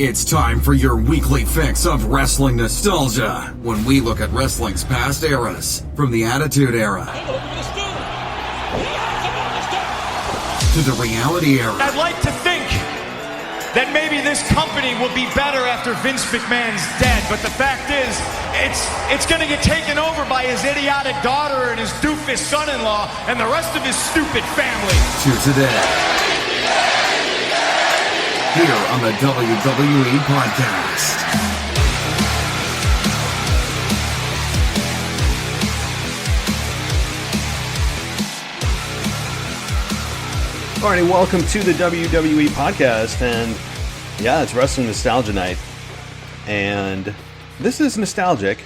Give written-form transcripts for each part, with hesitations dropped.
It's time for your weekly fix of wrestling nostalgia when we look at wrestling's past eras, from the Attitude Era to the Reality Era. I'd like to think that maybe this company will be better after Vince McMahon's dead, but the fact is, it's going to get taken over by his idiotic daughter and his doofus son-in-law and the rest of his stupid family. To today, here on the WWE Podcast. Alrighty, welcome to the WWE Podcast, and yeah, it's Wrestling Nostalgia Night, and this is nostalgic.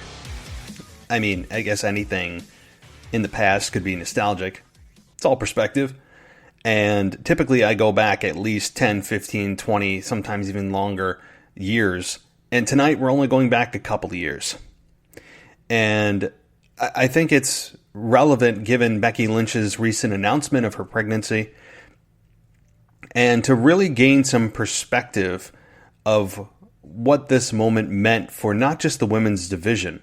I mean, I guess anything in the past could be nostalgic. It's all perspective. And typically I go back at least 10, 15, 20, sometimes even longer years. And tonight we're only going back a couple of years. And I think it's relevant given Becky Lynch's recent announcement of her pregnancy, and to really gain some perspective of what this moment meant for not just the women's division,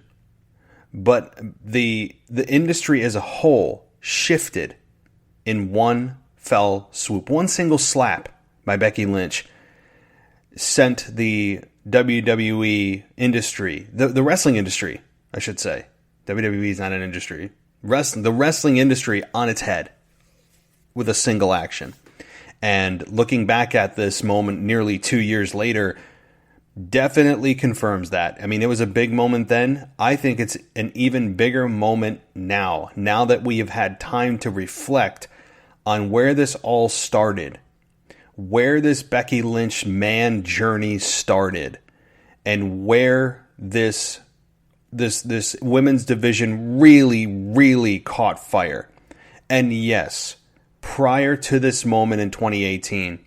but the industry as a whole shifted in one fell swoop. One single slap by Becky Lynch sent the WWE industry, the wrestling industry, I should say. WWE is not an industry. The wrestling industry on its head with a single action. And looking back at this moment nearly 2 years later, definitely confirms that. I mean, it was a big moment then. I think it's an even bigger moment now that we have had time to reflect on where this all started, where this Becky Lynch man journey started, and where this women's division really caught fire. And yes, prior to this moment in 2018,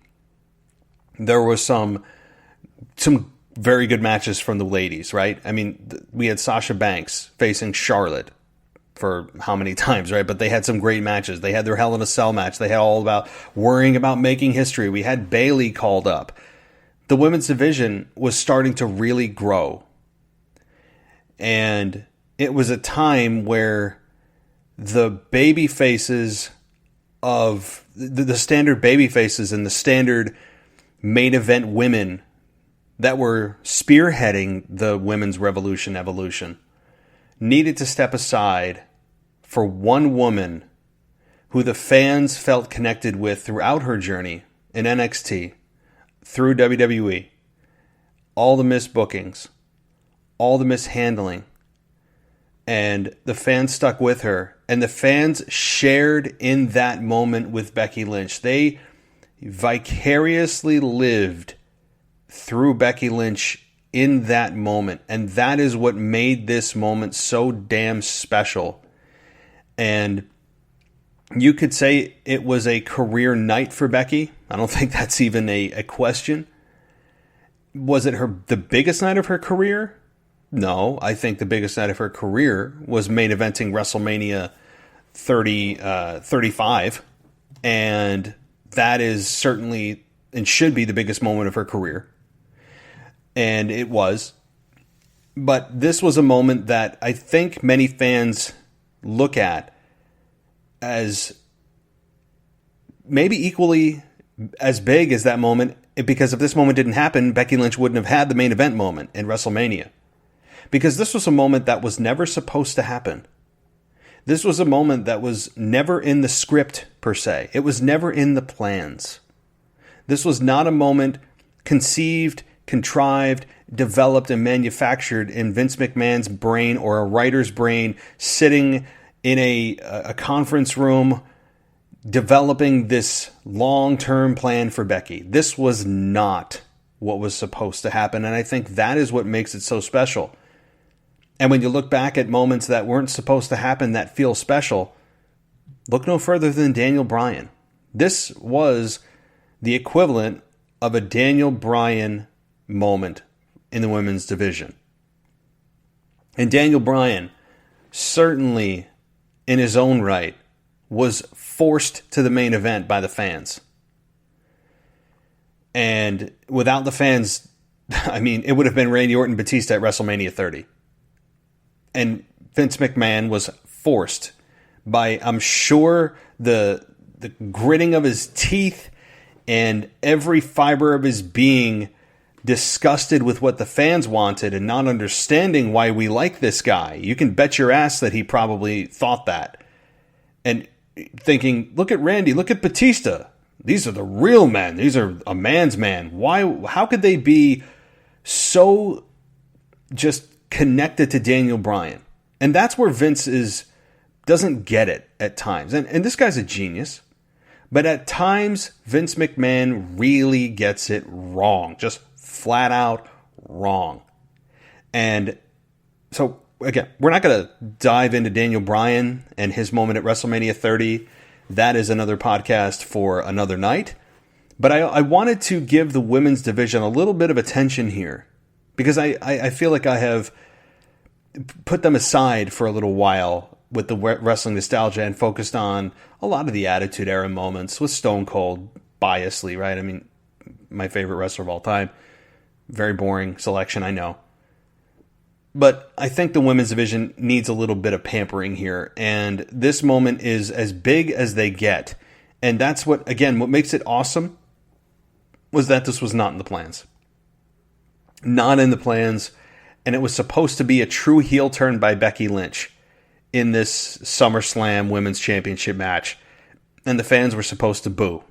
there was some very good matches from the ladies, right? I mean, we had Sasha Banks facing Charlotte for how many times, right? But they had some great matches. They had their Hell in a Cell match. They had all about worrying about making history. We had Bayley called up. The women's division was starting to really grow. And it was a time where the baby faces of the standard baby faces and the standard main event women that were spearheading the women's evolution needed to step aside for one woman who the fans felt connected with throughout her journey in NXT, through WWE, all the missed bookings, all the mishandling, and the fans stuck with her, and the fans shared in that moment with Becky Lynch. They vicariously lived through Becky Lynch in that moment, and that is what made this moment so damn special. And you could say it was a career night for Becky. I don't think that's even a question. Was it the biggest night of her career? No, I think the biggest night of her career was main eventing WrestleMania 35, and that is certainly and should be the biggest moment of her career. And it was. But this was a moment that I think many fans look at as maybe equally as big as that moment, because if this moment didn't happen, Becky Lynch wouldn't have had the main event moment in WrestleMania. Because this was a moment that was never supposed to happen. This was a moment that was never in the script, per se. It was never in the plans. This was not a moment conceived, contrived, developed, and manufactured in Vince McMahon's brain or a writer's brain, sitting in a conference room developing this long-term plan for Becky. This was not what was supposed to happen, and I think that is what makes it so special. And when you look back at moments that weren't supposed to happen that feel special, look no further than Daniel Bryan. This was the equivalent of a Daniel Bryan moment in the women's division. And Daniel Bryan, certainly in his own right, was forced to the main event by the fans. And without the fans I mean, it would have been Randy Orton Batista at WrestleMania 30. And Vince McMahon was forced by, I'm sure, the gritting of his teeth and every fiber of his being, disgusted with what the fans wanted and not understanding why we like this guy. You can bet your ass that he probably thought that. And thinking, look at Randy, look at Batista. These are the real men. These are a man's man. How could they be so just connected to Daniel Bryan? And that's where Vince doesn't get it at times. And this guy's a genius. But at times, Vince McMahon really gets it wrong. Just flat out wrong. And so, again, we're not going to dive into Daniel Bryan and his moment at WrestleMania 30. That is another podcast for another night. But I wanted to give the women's division a little bit of attention here, because I feel like I have put them aside for a little while with the wrestling nostalgia and focused on a lot of the Attitude Era moments with Stone Cold, biasly, right? I mean, my favorite wrestler of all time. Very boring selection, I know. But I think the women's division needs a little bit of pampering here. And this moment is as big as they get. And that's what makes it awesome was that this was not in the plans. Not in the plans. And it was supposed to be a true heel turn by Becky Lynch in this SummerSlam Women's Championship match. And the fans were supposed to boo.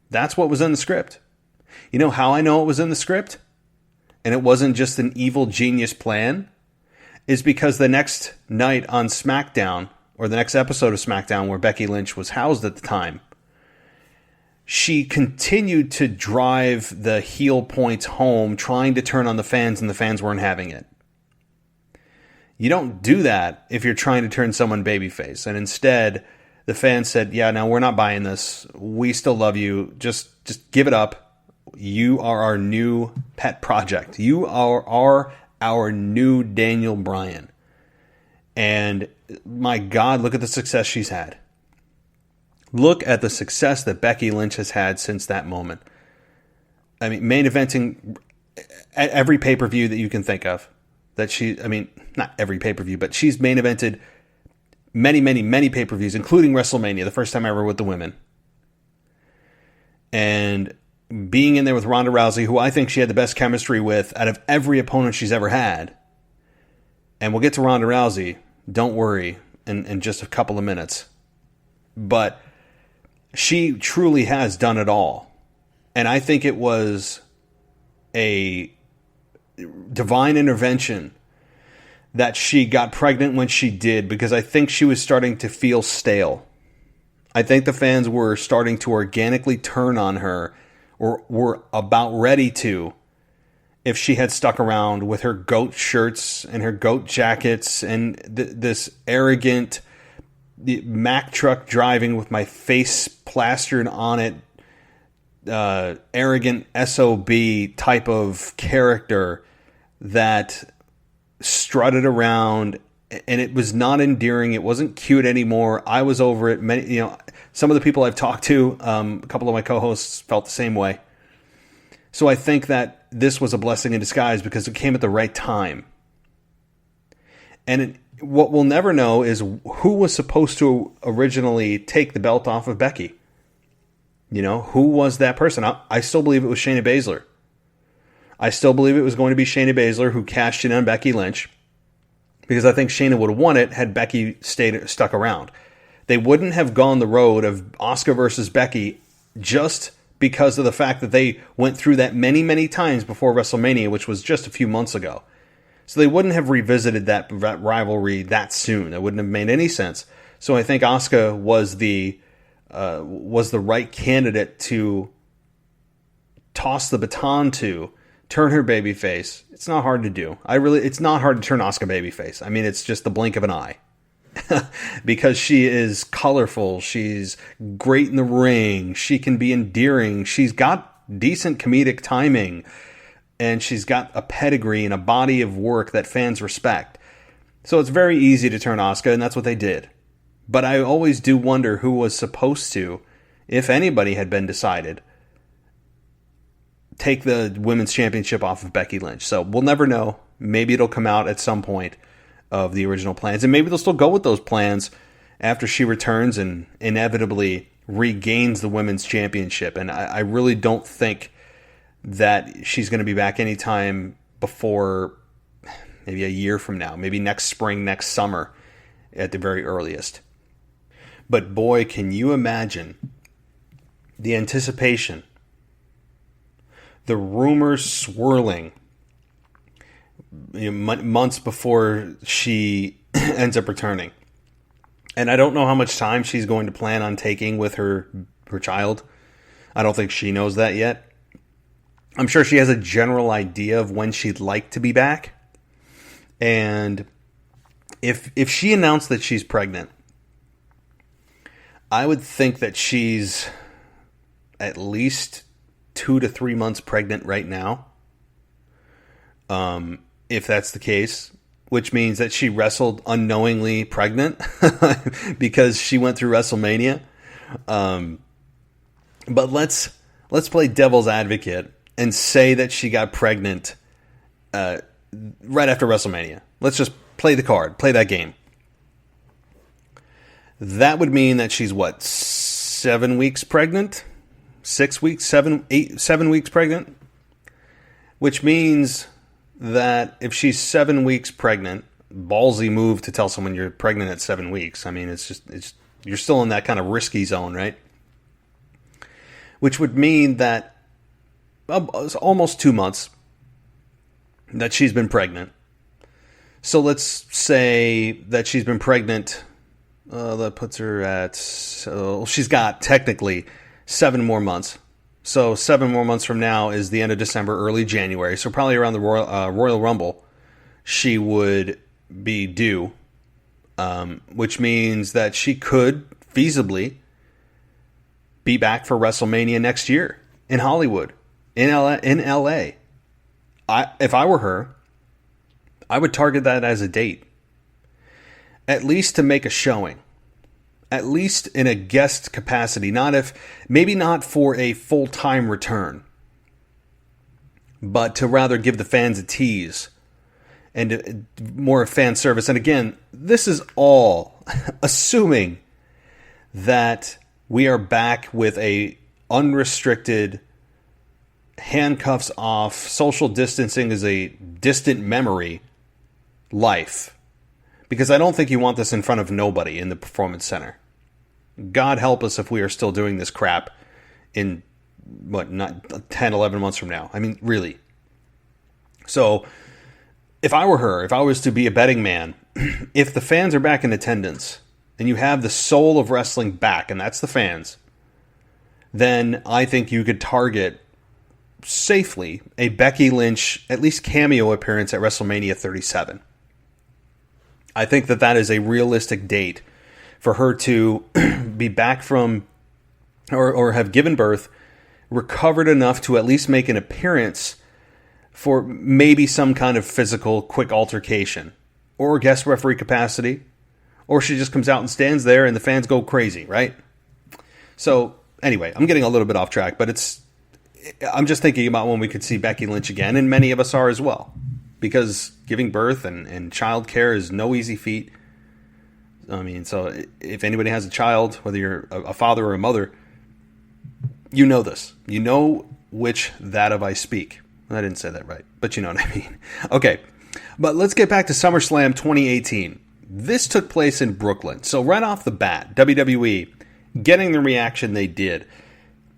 That's what was in the script. You know how I know it was in the script? And it wasn't just an evil genius plan? Is because the next night on SmackDown, or the next episode of SmackDown where Becky Lynch was housed at the time, she continued to drive the heel points home, trying to turn on the fans, and the fans weren't having it. You don't do that if you're trying to turn someone babyface. And instead, the fans said, yeah, no, we're not buying this. We still love you. Just give it up. You are our new pet project. You are our new Daniel Bryan. And my God, look at the success she's had. Look at the success that Becky Lynch has had since that moment. I mean, main eventing at every pay-per-view that you can think of. Not every pay-per-view, but she's main evented many, many, many pay-per-views, including WrestleMania, the first time ever with the women. And being in there with Ronda Rousey, who I think she had the best chemistry with out of every opponent she's ever had. And we'll get to Ronda Rousey, don't worry, in just a couple of minutes. But she truly has done it all. And I think it was a divine intervention that she got pregnant when she did, because I think she was starting to feel stale. I think the fans were starting to organically turn on her, or were about ready to, if she had stuck around with her goat shirts and her goat jackets and this arrogant Mack truck driving with my face plastered on it, arrogant SOB type of character that strutted around, and it was not endearing. It wasn't cute anymore. I was over it. Some of the people I've talked to, a couple of my co-hosts felt the same way. So I think that this was a blessing in disguise because it came at the right time. And what we'll never know is who was supposed to originally take the belt off of Becky. Who was that person? I still believe it was Shayna Baszler. I still believe it was going to be Shayna Baszler who cashed in on Becky Lynch, because I think Shayna would have won it had Becky stuck around. They wouldn't have gone the road of Asuka versus Becky just because of the fact that they went through that many, many times before WrestleMania, which was just a few months ago. So they wouldn't have revisited that rivalry that soon. It wouldn't have made any sense. So I think Asuka was the right candidate to toss the baton to, turn her babyface. It's not hard to do. It's not hard to turn Asuka babyface. I mean, it's just the blink of an eye. Because she is colorful, she's great in the ring, she can be endearing, she's got decent comedic timing, and she's got a pedigree and a body of work that fans respect. So it's very easy to turn Asuka, and that's what they did. But I always do wonder who was supposed to, if anybody had been decided, take the women's championship off of Becky Lynch. So we'll never know. Maybe it'll come out at some point of the original plans, and maybe they'll still go with those plans after she returns and inevitably regains the women's championship. And I really don't think that she's going to be back anytime before maybe a year from now, maybe next spring, next summer at the very earliest. But boy, can you imagine the anticipation, the rumors swirling months before she ends up returning. And I don't know how much time she's going to plan on taking with her child. I don't think she knows that yet. I'm sure she has a general idea of when she'd like to be back. And if she announced that she's pregnant, I would think that she's at least 2 to 3 months pregnant right now. If that's the case, which means that she wrestled unknowingly pregnant because she went through WrestleMania. But let's play devil's advocate and say that she got pregnant right after WrestleMania. Let's just play the card, play that game. That would mean that she's 7 weeks pregnant? 6 weeks, 7 weeks pregnant? Which means that if she's 7 weeks pregnant, ballsy move to tell someone you're pregnant at 7 weeks. I mean, it's you're still in that kind of risky zone, right? Which would mean that it's almost 2 months that she's been pregnant. So let's say that she's been pregnant. That puts her at, she's got technically 7 more months. So 7 more months from now is the end of December, early January. So probably around the Royal Rumble, she would be due, which means that she could feasibly be back for WrestleMania next year in Hollywood, in LA. If I were her, I would target that as a date, at least to make a showing. At least in a guest capacity, maybe not for a full-time return, but to rather give the fans a tease and more fan service. And again, this is all assuming that we are back with a unrestricted, handcuffs off, social distancing is a distant memory life. Because I don't think you want this in front of nobody in the Performance Center. God help us if we are still doing this crap in, not 10, 11 months from now. I mean, really. So, if I were her, if I was to be a betting man, if the fans are back in attendance, and you have the soul of wrestling back, and that's the fans, then I think you could target safely a Becky Lynch, at least cameo appearance at WrestleMania 37. I think that is a realistic date for her to be back from, or have given birth, recovered enough to at least make an appearance for maybe some kind of physical quick altercation, or guest referee capacity, or she just comes out and stands there and the fans go crazy, right? So anyway, I'm getting a little bit off track, but I'm just thinking about when we could see Becky Lynch again, and many of us are as well. Because giving birth and child care is no easy feat. I mean, so if anybody has a child, whether you're a father or a mother, you know this. You know which that of I speak. I didn't say that right, but you know what I mean. Okay, but let's get back to SummerSlam 2018. This took place in Brooklyn. So right off the bat, WWE getting the reaction they did,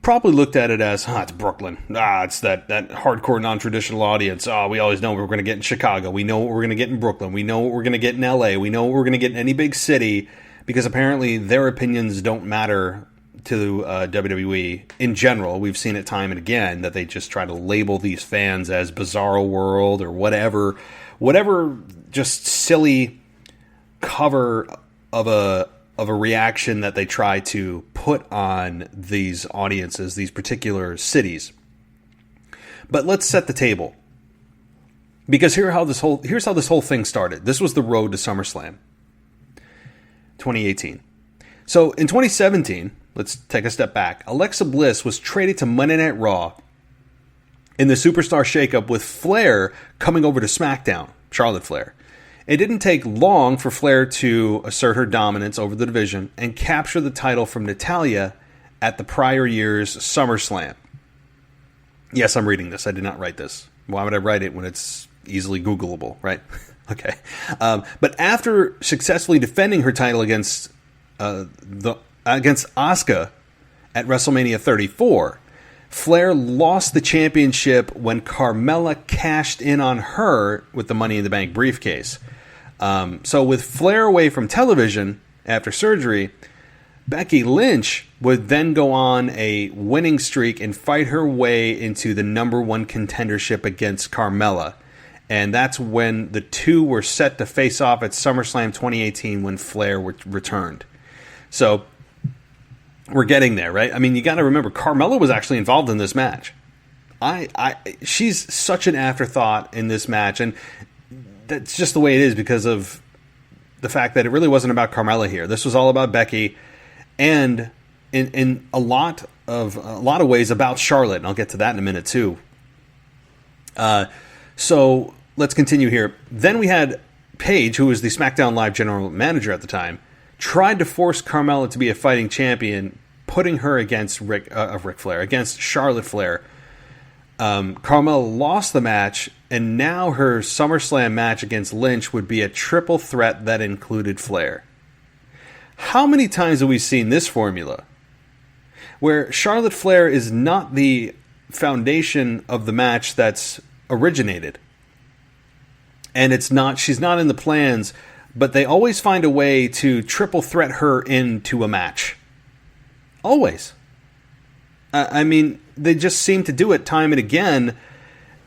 probably looked at it as, it's Brooklyn. It's that hardcore non-traditional audience. We always know what we're going to get in Chicago. We know what we're going to get in Brooklyn. We know what we're going to get in LA. We know what we're going to get in any big city, because apparently their opinions don't matter to WWE in general. We've seen it time and again that they just try to label these fans as Bizarro World or whatever just silly cover of a reaction that they try to put on these audiences, these particular cities. But let's set the table. Because here's how this whole thing started. This was the road to SummerSlam 2018. So in 2017, let's take a step back. Alexa Bliss was traded to Monday Night Raw in the Superstar Shakeup with Flair coming over to SmackDown, Charlotte Flair. It didn't take long for Flair to assert her dominance over the division and capture the title from Natalya at the prior year's SummerSlam. Yes, I'm reading this. I did not write this. Why would I write it when it's easily Googleable, right? Okay. But after successfully defending her title against Asuka at WrestleMania 34, Flair lost the championship when Carmella cashed in on her with the Money in the Bank briefcase. So with Flair away from television after surgery, Becky Lynch would then go on a winning streak and fight her way into the number one contendership against Carmella. And that's when the two were set to face off at SummerSlam 2018 when Flair returned. So we're getting there, right? I mean, you got to remember, Carmella was actually involved in this match. She's such an afterthought in this match, and that's just the way it is because of the fact that it really wasn't about Carmella here. This was all about Becky, and in a lot of ways about Charlotte, and I'll get to that in a minute too. So let's continue here. Then we had Paige, who was the SmackDown Live general manager at the time, tried to force Carmella to be a fighting champion, putting her against against Charlotte Flair. Carmella lost the match, and now her SummerSlam match against Lynch would be a triple threat that included Flair. How many times have we seen this formula? Where Charlotte Flair is not the foundation of the match that's originated. And she's not in the plans, but they always find a way to triple threat her into a match. Always. I mean, they just seem to do it time and again,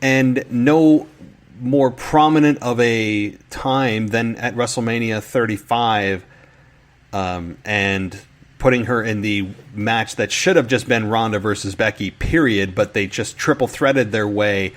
and no more prominent of a time than at WrestleMania 35, and putting her in the match that should have just been Ronda versus Becky, period, but they just triple threaded their way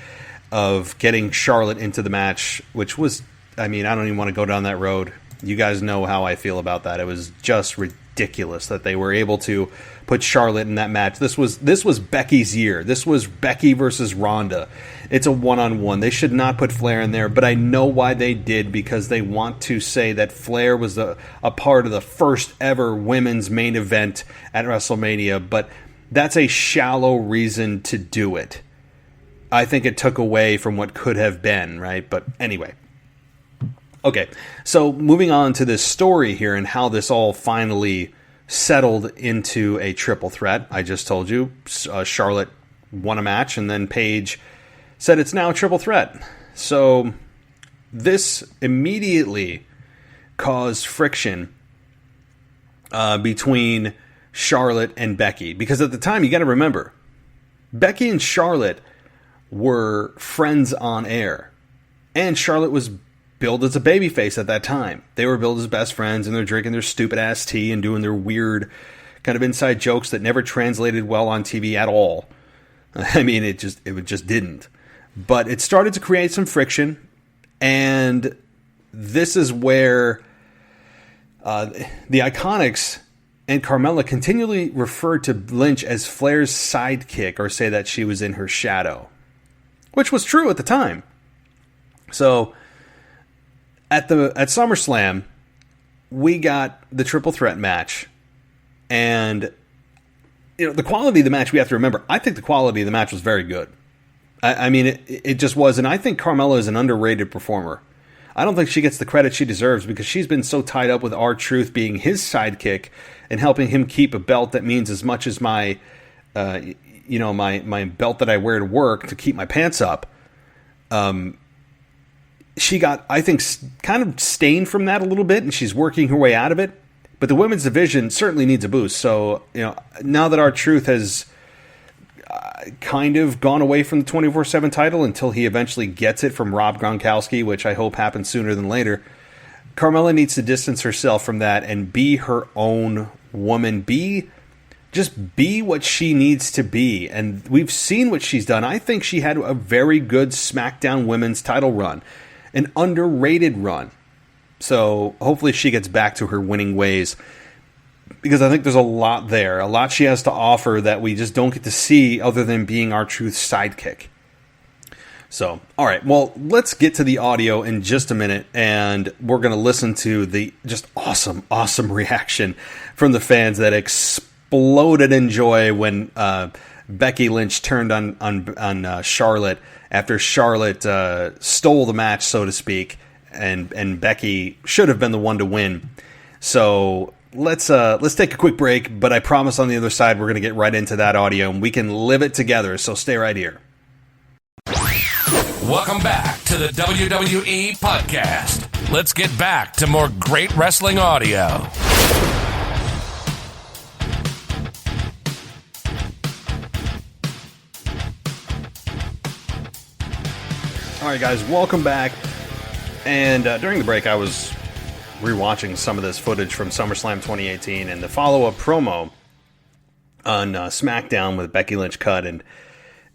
of getting Charlotte into the match, which was, I mean, I don't even want to go down that road. You guys know how I feel about that. It was just ridiculous that they were able to put Charlotte in that match. This was Becky's year. This was Becky versus Ronda. It's a one-on-one. They should not put Flair in there, but I know why they did, because they want to say that Flair was a part of the first ever women's main event at WrestleMania, but that's a shallow reason to do it. I think it took away from what could have been, right? But anyway. Okay, so moving on to this story here and how this all finally settled into a triple threat. I just told you Charlotte won a match, and then Paige said it's now a triple threat. So this immediately caused friction between Charlotte and Becky. Because at the time, you got to remember, Becky and Charlotte were friends on air. And Charlotte was billed as a babyface at that time. They were billed as best friends, and they're drinking their stupid-ass tea and doing their weird kind of inside jokes that never translated well on TV at all. I mean, it just didn't. But it started to create some friction, and this is where the Iconics and Carmella continually referred to Lynch as Flair's sidekick, or say that she was in her shadow, which was true at the time. So at SummerSlam, we got the triple threat match, and the quality of the match, we have to remember, I think the quality of the match was very good. I mean, it just was, and I think Carmella is an underrated performer. I don't think she gets the credit she deserves because she's been so tied up with R-Truth being his sidekick and helping him keep a belt that means as much as my belt that I wear to work to keep my pants up. She got, I think, kind of stained from that a little bit, and she's working her way out of it. But the women's division certainly needs a boost. So, now that R-Truth has kind of gone away from the 24/7 title until he eventually gets it from Rob Gronkowski, which I hope happens sooner than later, Carmella needs to distance herself from that and be her own woman. Just be what she needs to be. And we've seen what she's done. I think she had a very good SmackDown women's title run. An underrated run. So hopefully she gets back to her winning ways, because I think there's a lot there. A lot she has to offer that we just don't get to see other than being R-Truth's sidekick. So, all right, well, let's get to the audio in just a minute, and we're going to listen to the just awesome reaction from the fans that exploded in joy when Becky Lynch turned on Charlotte after Charlotte stole the match, so to speak, and Becky should have been the one to win. So let's take a quick break, but I promise on the other side we're going to get right into that audio, and we can live it together, so stay right here. Welcome back to the WWE Podcast. Let's get back to more great wrestling audio. All right, guys, welcome back. And during the break, I was rewatching some of this footage from SummerSlam 2018 and the follow-up promo on SmackDown with Becky Lynch cut. And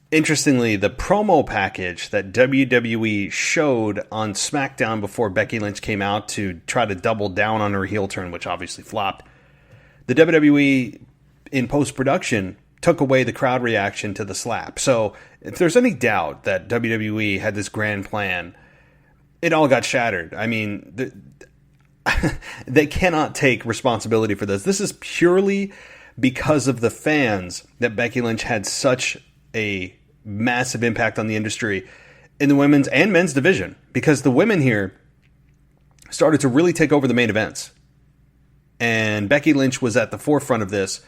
interestingly, the promo package that WWE showed on SmackDown before Becky Lynch came out to try to double down on her heel turn, which obviously flopped, the WWE in post-production took away the crowd reaction to the slap. So if there's any doubt that WWE had this grand plan, it all got shattered. I mean, they cannot take responsibility for this. This is purely because of the fans that Becky Lynch had such a massive impact on the industry in the women's and men's division, because the women here started to really take over the main events. And Becky Lynch was at the forefront of this.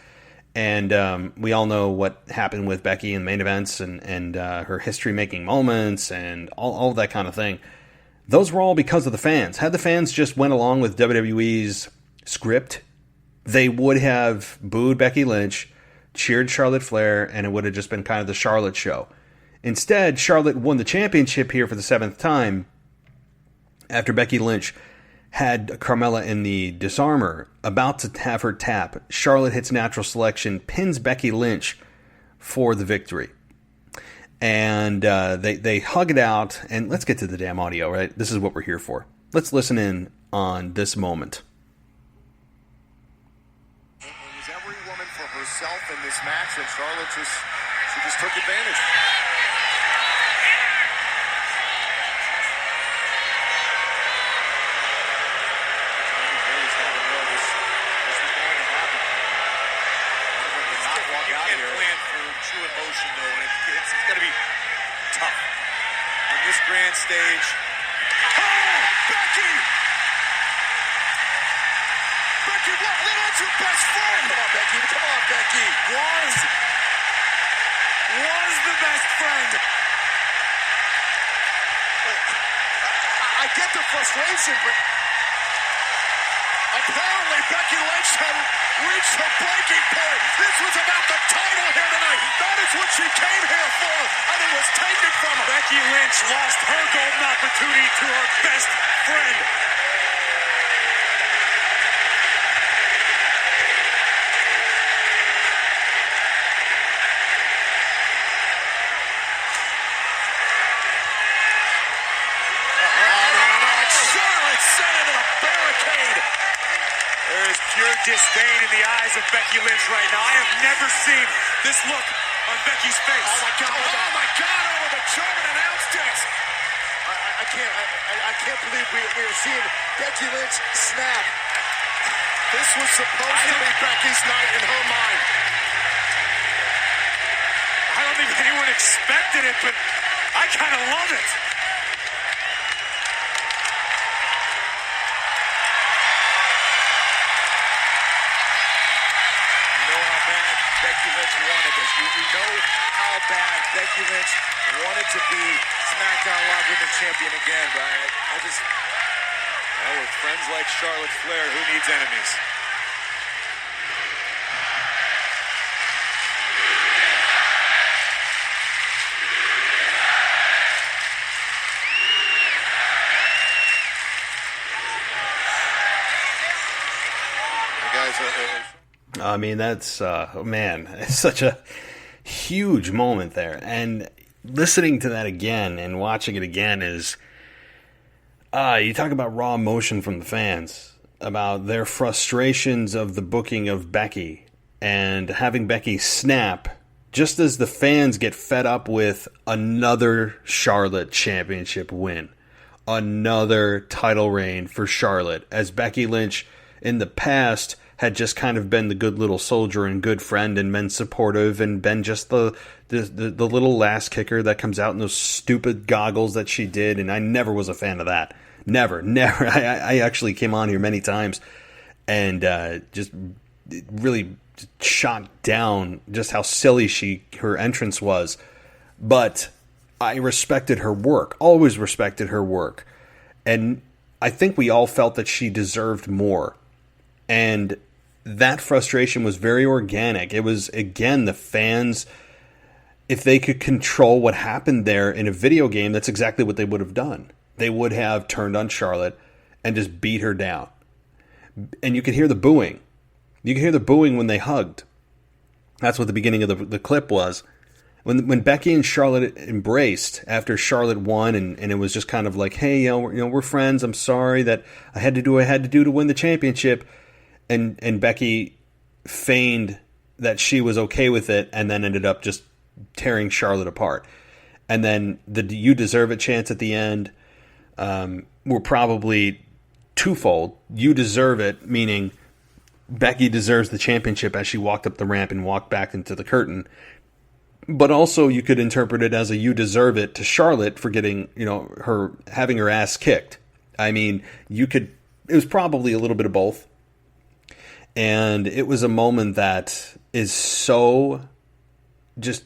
And we all know what happened with Becky in main events and her history-making moments and all of that kind of thing. Those were all because of the fans. Had the fans just went along with WWE's script, they would have booed Becky Lynch, cheered Charlotte Flair, and it would have just been kind of the Charlotte show. Instead, Charlotte won the championship here for the 7th time after Becky Lynch had Carmella in the disarmor, about to have her tap. Charlotte hits natural selection, pins Becky Lynch for the victory. And they hug it out, and let's get to the damn audio, right? This is what we're here for. Let's listen in on this moment. It was every woman for herself in this match, and Charlotte just took advantage. True emotion, though, and it's going to be tough on this grand stage. Oh, Becky! Becky, that's your best friend! Come on, Becky. Was the best friend. I get the frustration, but apparently Becky Lynch had reached her breaking point. This was about the title here tonight. That is what she came here for, and it was taken from her. Becky Lynch lost her golden opportunity to her best friend. Charlotte sent into the barricade. There is pure disdain in the eyes of Becky Lynch right now. I have never seen this look on Becky's face. Oh my God, over the German announce desk. I can't believe we are seeing Becky Lynch snap. This was supposed to be Becky's night in her mind. I don't think anyone expected it, but I kind of love it. Becky Lynch wanted this. We know how bad Becky Lynch wanted to be SmackDown Live Women's Champion again, but with friends like Charlotte Flair, who needs enemies? I mean, that's, man, it's such a huge moment there. And listening to that again and watching it again is, you talk about raw emotion from the fans, about their frustrations of the booking of Becky and having Becky snap just as the fans get fed up with another Charlotte championship win, another title reign for Charlotte, as Becky Lynch in the past had just kind of been the good little soldier and good friend and been supportive and been just the little last kicker that comes out in those stupid goggles that she did, and I never was a fan of that. Never. I actually came on here many times and just really shot down just how silly her entrance was. But I respected her work, always respected her work. And I think we all felt that she deserved more. And that frustration was very organic. It was, again, the fans, if they could control what happened there in a video game, that's exactly what they would have done. They would have turned on Charlotte and just beat her down. And you could hear the booing. You could hear the booing when they hugged. That's what the beginning of the clip was. When Becky and Charlotte embraced after Charlotte won, and it was just kind of like, hey, we're friends. I'm sorry that I had to do what I had to do to win the championship. And Becky feigned that she was okay with it and then ended up just tearing Charlotte apart. And then the "you deserve it" chants at the end were probably twofold. You deserve it, meaning Becky deserves the championship as she walked up the ramp and walked back into the curtain. But also you could interpret it as a "you deserve it" to Charlotte for getting, her having her ass kicked. I mean, it was probably a little bit of both. And it was a moment that is so just,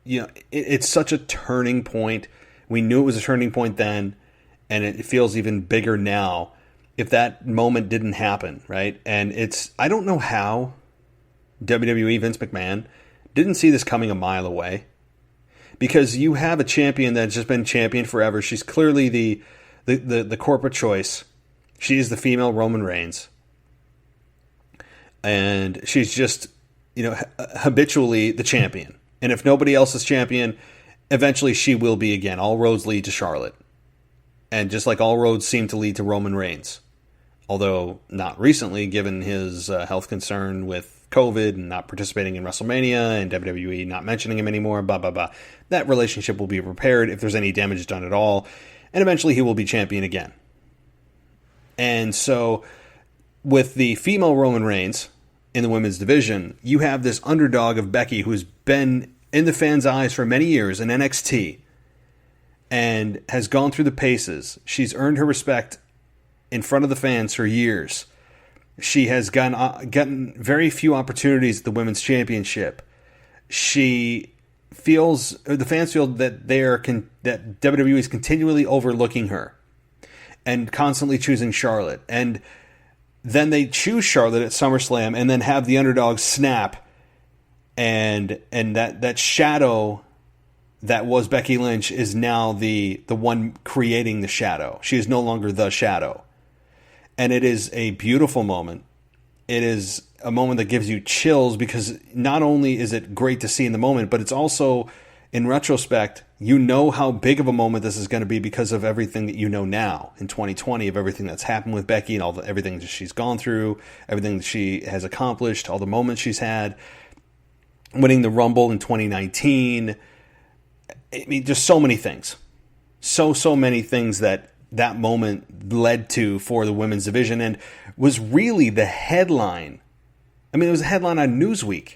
it's such a turning point. We knew it was a turning point then, and it feels even bigger now if that moment didn't happen, right? And I don't know how WWE Vince McMahon didn't see this coming a mile away, because you have a champion that's just been champion forever. She's clearly the corporate choice. She is the female Roman Reigns. And she's just, habitually the champion. And if nobody else is champion, eventually she will be again. All roads lead to Charlotte. And just like all roads seem to lead to Roman Reigns. Although not recently, given his health concern with COVID and not participating in WrestleMania and WWE not mentioning him anymore, blah, blah, blah. That relationship will be repaired if there's any damage done at all. And eventually he will be champion again. And so with the female Roman Reigns in the women's division, you have this underdog of Becky who's been in the fans' eyes for many years in NXT and has gone through the paces. She's earned her respect in front of the fans for years. She has gotten very few opportunities at the Women's Championship. The fans feel that that WWE is continually overlooking her and constantly choosing Charlotte. And then they choose Charlotte at SummerSlam and then have the underdog snap, and that shadow that was Becky Lynch is now the one creating the shadow. She is no longer the shadow. And it is a beautiful moment. It is a moment that gives you chills, because not only is it great to see in the moment, but it's also, in retrospect, how big of a moment this is going to be because of everything that you know now in 2020, of everything that's happened with Becky and everything that she's gone through, everything that she has accomplished, all the moments she's had, winning the Rumble in 2019. I mean, just so many things. So many things that moment led to for the women's division, and was really the headline. I mean, it was a headline on Newsweek.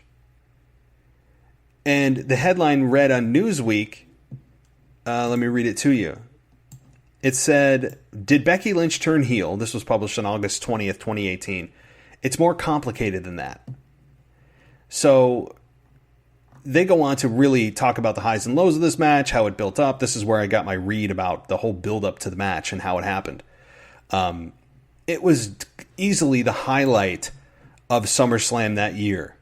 And the headline read on Newsweek, let me read it to you. It said, "Did Becky Lynch turn heel?" This was published on August 20th, 2018. "It's more complicated than that." So they go on to really talk about the highs and lows of this match, how it built up. This is where I got my read about the whole build up to the match and how it happened. It was easily the highlight of SummerSlam that year.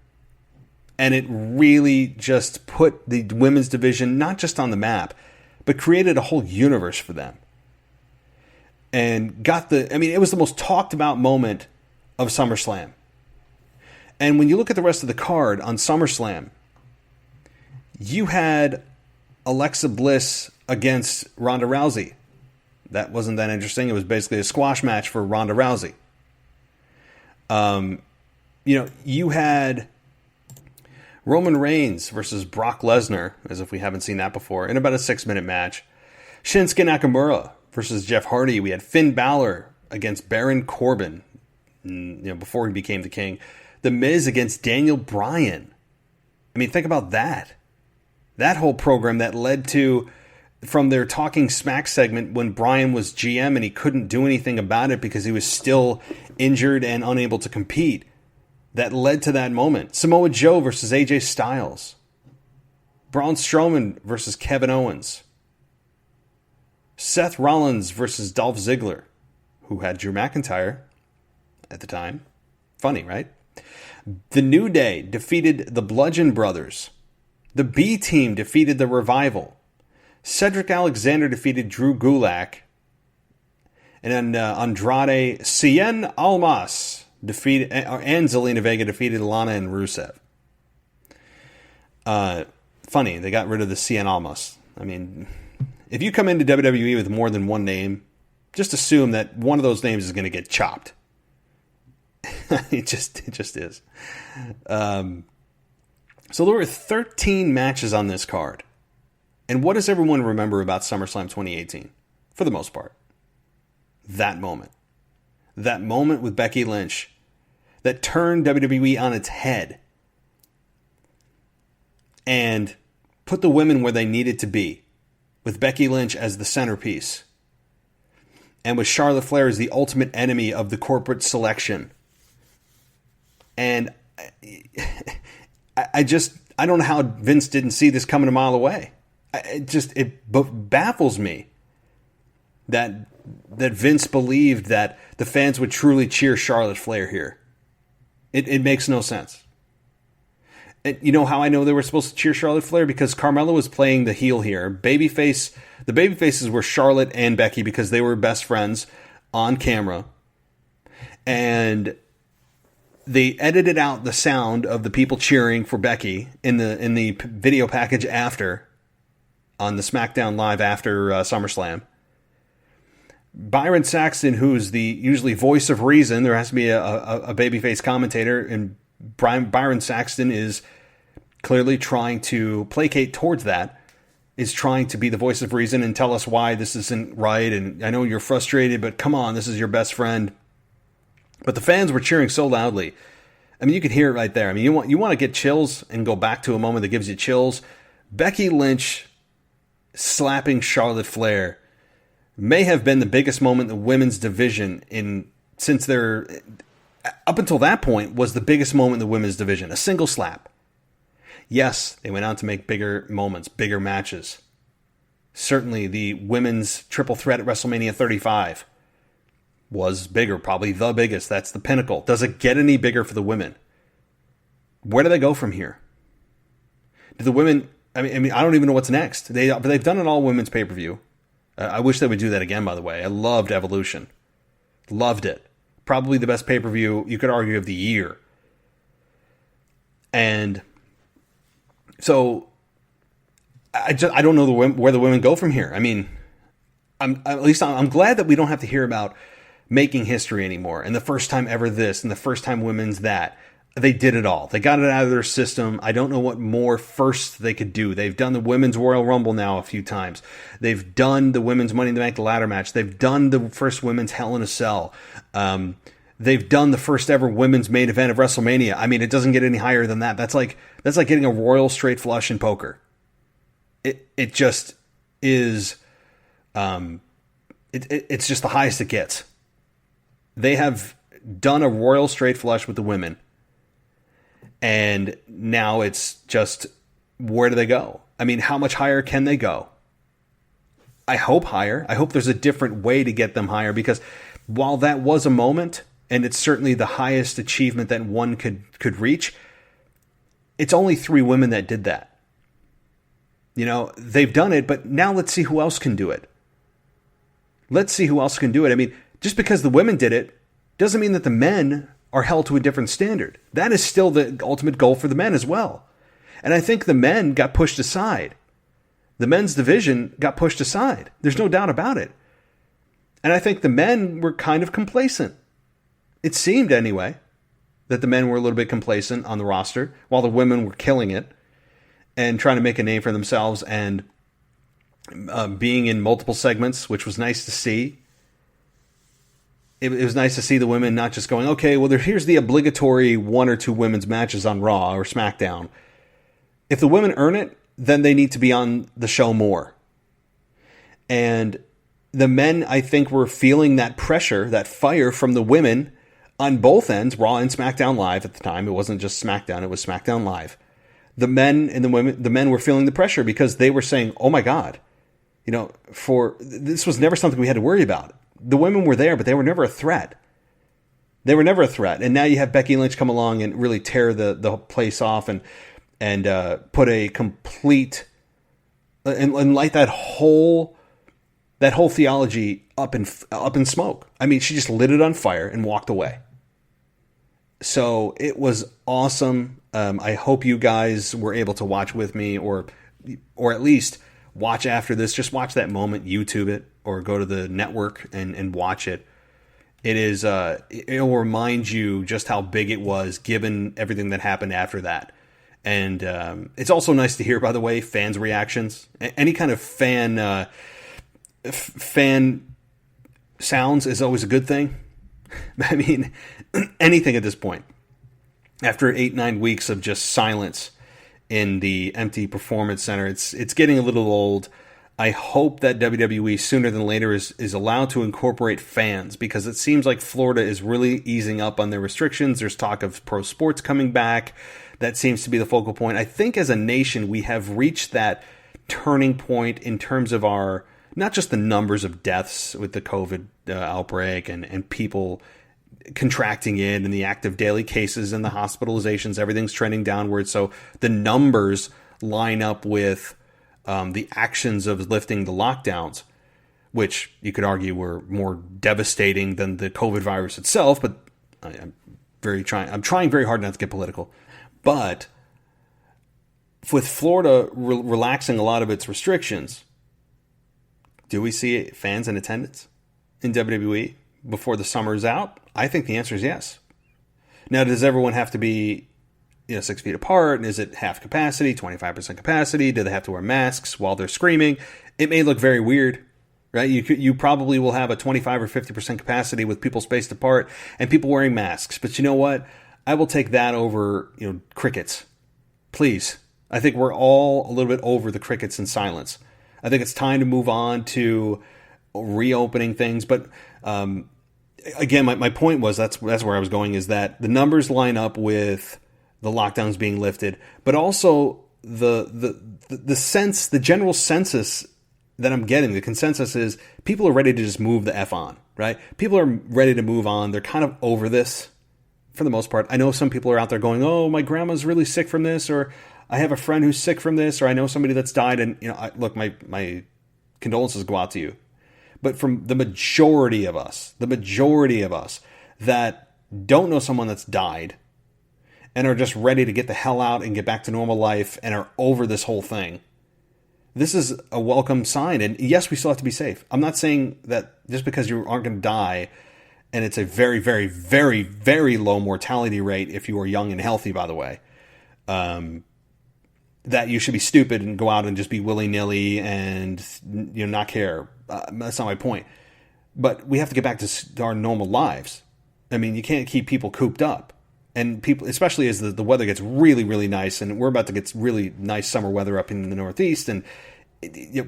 And it really just put the women's division not just on the map, but created a whole universe for them. And it was the most talked about moment of SummerSlam. And when you look at the rest of the card on SummerSlam, you had Alexa Bliss against Ronda Rousey. That wasn't that interesting. It was basically a squash match for Ronda Rousey. You had Roman Reigns versus Brock Lesnar, as if we haven't seen that before, in about a 6-minute match. Shinsuke Nakamura versus Jeff Hardy. We had Finn Balor against Baron Corbin, before he became the king. The Miz against Daniel Bryan. I mean, think about that. That whole program that led to, from their Talking Smack segment when Bryan was GM and he couldn't do anything about it because he was still injured and unable to compete, that led to that moment. Samoa Joe versus AJ Styles. Braun Strowman versus Kevin Owens. Seth Rollins versus Dolph Ziggler, who had Drew McIntyre at the time. Funny, right? The New Day defeated the Bludgeon Brothers. The B-Team defeated the Revival. Cedric Alexander defeated Drew Gulak. And then Andrade Cien Almas defeated, and Zelina Vega defeated Lana and Rusev. Funny, they got rid of the Cien Almas. I mean, if you come into WWE with more than one name, just assume that one of those names is going to get chopped. It just is. So there were 13 matches on this card. And what does everyone remember about SummerSlam 2018? For the most part. That moment. That moment with Becky Lynch that turned WWE on its head and put the women where they needed to be, with Becky Lynch as the centerpiece and with Charlotte Flair as the ultimate enemy of the corporate selection. And I don't know how Vince didn't see this coming a mile away. It baffles me that Vince believed that the fans would truly cheer Charlotte Flair here. It makes no sense. And you know how I know they were supposed to cheer Charlotte Flair? Because Carmella was playing the heel here. The babyfaces were Charlotte and Becky because they were best friends on camera. And they edited out the sound of the people cheering for Becky in the video package after, on the SmackDown Live after SummerSlam. Byron Saxton, who's the usually voice of reason, there has to be a babyface commentator, and Byron Saxton is clearly trying to placate towards that, is trying to be the voice of reason and tell us why this isn't right, and I know you're frustrated, but come on, this is your best friend. But the fans were cheering so loudly. I mean, you could hear it right there. I mean, you want to get chills and go back to a moment that gives you chills. Becky Lynch slapping Charlotte Flair may have been the biggest moment in the women's division up until that point was the biggest moment in the women's division. A single slap. Yes, they went on to make bigger moments, bigger matches. Certainly the women's triple threat at WrestleMania 35 was bigger, probably the biggest. That's the pinnacle. Does it get any bigger for the women? Where do they go from here? Do the women... I mean, I don't even know what's next. They've done an all-women's pay-per-view. I wish they would do that again, by the way. I loved Evolution. Loved it. Probably the best pay-per-view, you could argue, of the year. And so, I don't know where the women go from here. I mean, I'm glad that we don't have to hear about making history anymore, and the first time ever this, and the first time women's that. They did it all. They got it out of their system. I don't know what more first they could do. They've done the Women's Royal Rumble now a few times. They've done the Women's Money in the Bank ladder match. They've done the first Women's Hell in a Cell. They've done the first ever women's main event of WrestleMania. I mean, it doesn't get any higher than that. That's like getting a royal straight flush in poker. It just is. It's just the highest it gets. They have done a royal straight flush with the women. And now it's just, where do they go? I mean, how much higher can they go? I hope higher. I hope there's a different way to get them higher, because while that was a moment, and it's certainly the highest achievement that one could reach, it's only 3 women that did that. You know, they've done it, but now let's see who else can do it. Let's see who else can do it. I mean, just because the women did it doesn't mean that the men are held to a different standard. That is still the ultimate goal for the men as well. And I think the men got pushed aside. The men's division got pushed aside. There's no doubt about it. And I think the men were kind of complacent. It seemed anyway. that the men were a little bit complacent on the roster while the women were killing it and trying to make a name for themselves and being in multiple segments, which was nice to see. It was nice to see the women not just going, okay, well, here's the obligatory 1 or 2 women's matches on Raw or SmackDown. If the women earn it, then they need to be on the show more. And the men, I think, were feeling that pressure, that fire from the women on both ends, Raw and SmackDown Live at the time. It wasn't just SmackDown, it was SmackDown Live. The men and the men were feeling the pressure because they were saying, oh my God, this was never something we had to worry about. The women were there, but they were never a threat. They were never a threat. And now you have Becky Lynch come along and really tear the place off and put a complete and light that whole theology up in smoke. I mean, she just lit it on fire and walked away. So it was awesome. I hope you guys were able to watch with me, or at least watch after this. Just watch that moment, YouTube it, or go to the network and watch it. It is. It'll remind you just how big it was, given everything that happened after that. And it's also nice to hear, by the way, fans' reactions. Any kind of fan sounds is always a good thing. I mean, anything at this point. After 8-9 weeks of just silence in the empty performance center, it's getting a little old. I hope that WWE sooner than later is allowed to incorporate fans, because it seems like Florida is really easing up on their restrictions. There's talk of pro sports coming back. That seems to be the focal point. I think as a nation, we have reached that turning point in terms of our, not just the numbers of deaths with the COVID outbreak and people contracting it and the active daily cases and the hospitalizations, everything's trending downward. So the numbers line up with the actions of lifting the lockdowns, which you could argue were more devastating than the COVID virus itself. But I'm trying very hard not to get political. But with Florida relaxing a lot of its restrictions, do we see fans in attendance in WWE before the summer is out? I think the answer is yes. Now, does everyone have to be 6 feet apart? And is it half capacity, 25% capacity? Do they have to wear masks while they're screaming? It may look very weird, right? You probably will have a 25 or 50% capacity with people spaced apart and people wearing masks. But you know what? I will take that over crickets. Please. I think we're all a little bit over the crickets and silence. I think it's time to move on to reopening things. But again, my point was, that's where I was going, is that the numbers line up with the lockdowns being lifted, but also the sense, the general census that I'm getting, the consensus is people are ready to just move the F on, right? People are ready to move on. They're kind of over this for the most part. I know some people are out there going, oh, my grandma's really sick from this, or I have a friend who's sick from this, or I know somebody that's died, and look, my condolences go out to you. But from the majority of us that don't know someone that's died and are just ready to get the hell out and get back to normal life and are over this whole thing, this is a welcome sign. And yes, we still have to be safe. I'm not saying that just because you aren't going to die, and it's a very, very, very, very low mortality rate if you are young and healthy, by the way, that you should be stupid and go out and just be willy-nilly and not care. That's not my point. But we have to get back to our normal lives. I mean, you can't keep people cooped up. And people, especially as the weather gets really, really nice, and we're about to get really nice summer weather up in the Northeast, and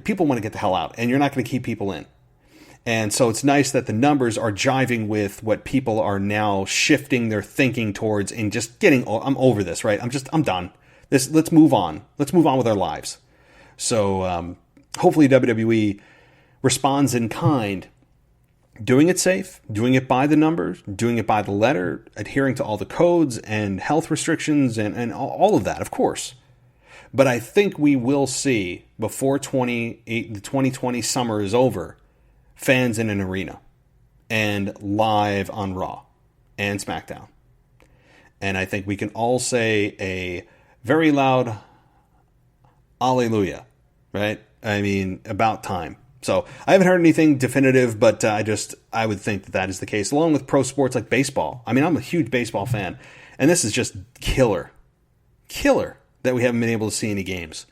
people want to get the hell out, and you're not going to keep people in. And so it's nice that the numbers are jiving with what people are now shifting their thinking towards, and just getting, I'm over this, right? I'm done. Let's move on. Let's move on with our lives. So hopefully WWE responds in kind, doing it safe, doing it by the numbers, doing it by the letter, adhering to all the codes and health restrictions and all of that, of course. But I think we will see, before the 2020 summer is over, fans in an arena and live on Raw and SmackDown. And I think we can all say a very loud hallelujah, right? I mean, about time. So I haven't heard anything definitive, but I would think that is the case, along with pro sports like baseball. I mean, I'm a huge baseball fan, And this is just killer that we haven't been able to see any games.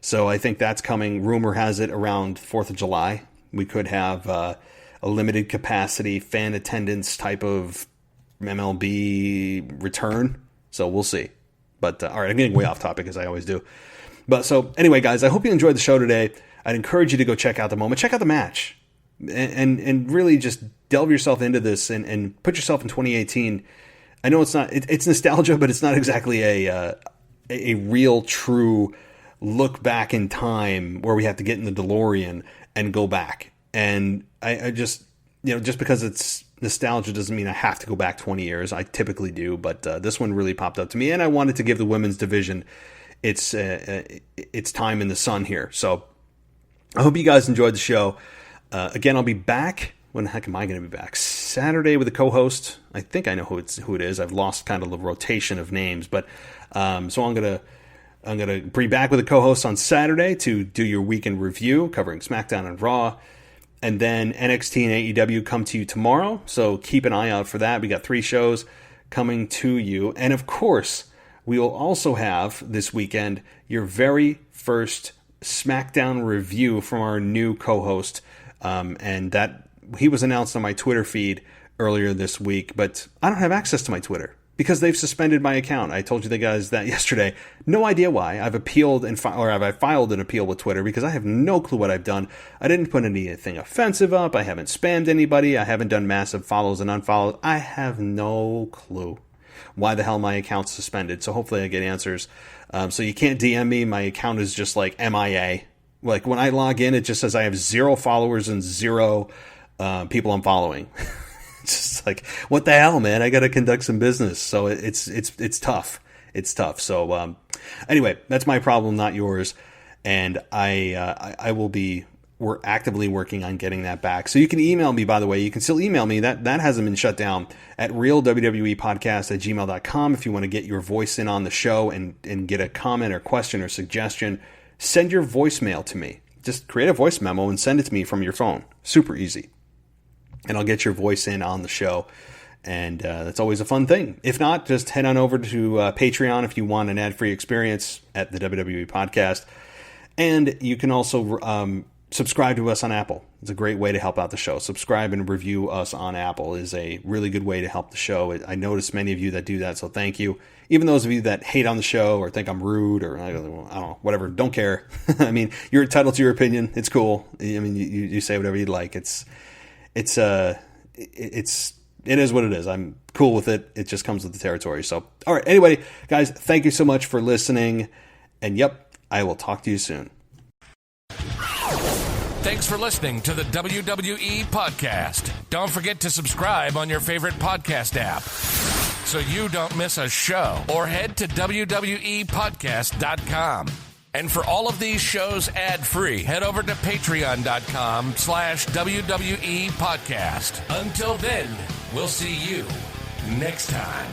So I think that's coming. Rumor has it around 4th of July. We could have a limited capacity fan attendance type of MLB return. So we'll see. But all right, I'm getting way off topic as I always do. But so anyway, guys, I hope you enjoyed the show today. I'd encourage you to go check out the moment. Check out the match. And really just delve yourself into this and put yourself in 2018. I know it's nostalgia, but it's not exactly a real true look back in time where we have to get in the DeLorean and go back. And I just, just because it's nostalgia doesn't mean I have to go back 20 years. I typically do, but this one really popped up to me, and I wanted to give the women's division its time in the sun here. So I hope you guys enjoyed the show. Again, I'll be back. When the heck am I going to be back? Saturday with a co-host. I think I know who it is. I've lost kind of the rotation of names, but so I'm gonna be back with a co-host on Saturday to do your weekend review covering SmackDown and Raw, and then NXT and AEW come to you tomorrow. So keep an eye out for that. We got 3 shows coming to you, and of course, we will also have this weekend your very first SmackDown review from our new co-host, and that. He was announced on my Twitter feed earlier this week, but I don't have access to my Twitter because they've suspended my account. I told you the guys that yesterday. No idea why. I've appealed I filed an appeal with Twitter because I have no clue what I've done. I didn't put anything offensive up. I haven't spammed anybody. I haven't done massive follows and unfollows. I have no clue why the hell my account's suspended. So hopefully I get answers. So you can't DM me. My account is just like MIA. Like when I log in, it just says I have 0 followers and 0 people I'm following. It's just like, what the hell, man? I got to conduct some business. So it's tough. It's tough. So anyway, that's my problem, not yours. And we're actively working on getting that back. So you can email me, by the way. You can still email me. That hasn't been shut down at realwwepodcast@gmail.com. If you want to get your voice in on the show and get a comment or question or suggestion, send your voicemail to me. Just create a voice memo and send it to me from your phone. Super easy. And I'll get your voice in on the show. And that's always a fun thing. If not, just head on over to Patreon if you want an ad-free experience at the WWE Podcast. And you can also subscribe to us on Apple. It's a great way to help out the show. Subscribe and review us on Apple is a really good way to help the show. I notice many of you that do that, so thank you. Even those of you that hate on the show or think I'm rude or I don't know, whatever, don't care. I mean, you're entitled to your opinion. It's cool. I mean, you say whatever you'd like. It is what it is. I'm cool with it. It just comes with the territory. So, all right. Anyway, guys, thank you so much for listening. And yep, I will talk to you soon. Thanks for listening to the WWE Podcast. Don't forget to subscribe on your favorite podcast app so you don't miss a show, or head to WWEpodcast.com. And for all of these shows ad-free, head over to patreon.com/WWE Podcast. Until then, we'll see you next time.